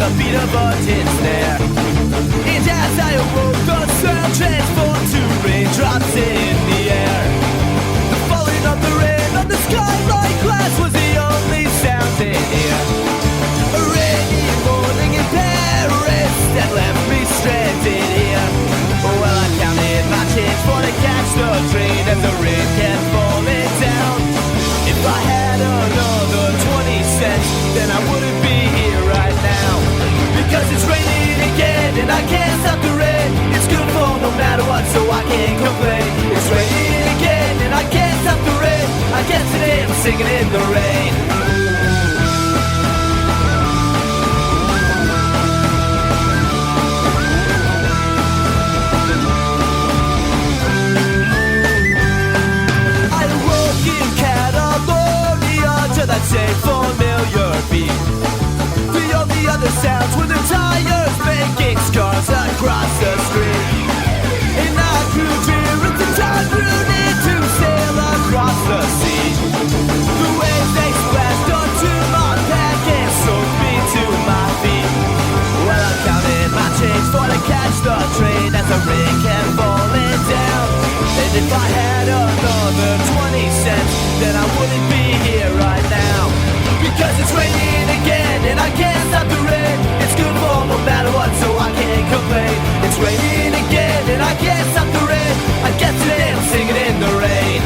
the beat of a tin snare. And as I awoke, the sound transformed to raindrops in the air. The falling of the rain on the sky like glass was the only sound in here. A rainy morning in Paris that left me stranded here. Well, I counted my change for to catch the train as the rain kept falling down. If I had another 20 cents, then I wouldn't be here right now. Because it's raining again and I can't stop the rain. It's good for no matter what, so I can't complain. It's raining again and I can't stop the rain. I guess today I'm singing in the rain. That same familiar beat. The only other sounds were the tires making scars across the street. And I grew dear as the time grew near to sail across the sea. The waves they splashed onto my back and soaked me to my feet. Well, I counted my change for to catch the train as the rain kept falling down. And if I had another 20 cents, then I wouldn't be here right now. Because it's raining again and I can't stop the rain. It's good for no matter what, so I can't complain. It's raining again and I can't stop the rain. I guess today I'm singing in the rain.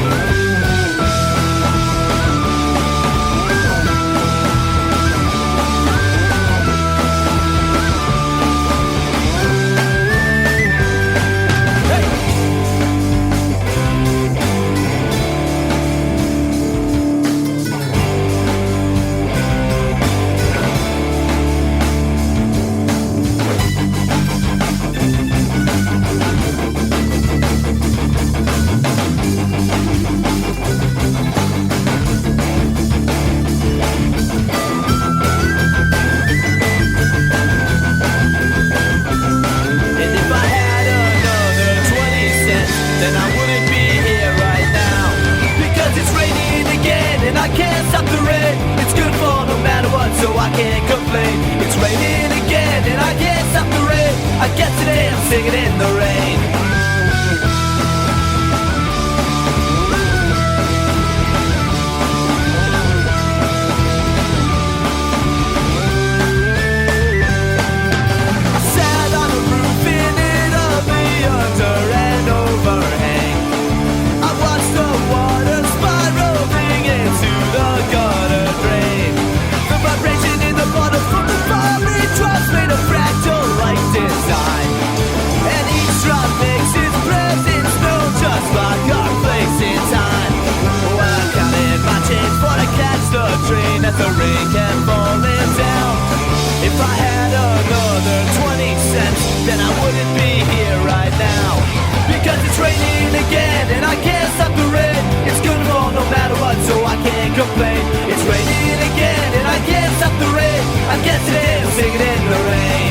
So I can't complain. It's raining again and I can't stop the rain. I guess today I'm singing in the rain. I sat on the roof in Italy under an overhang. I watched the water spiraling into the gutter drain. Vibration in the bottom from the falling drops made a fractal-like design. And each drop makes its presence known just like our place in time. Well, I counted my change for to catch the train as the rain kept falling down. If I had another 20 cents, then I wouldn't be here right now. Because it's raining again and I can't stop the rain. It's good for no matter what, so I can't complain. It's raining again and I can't stop the rain. I guess today I'm singing in the rain.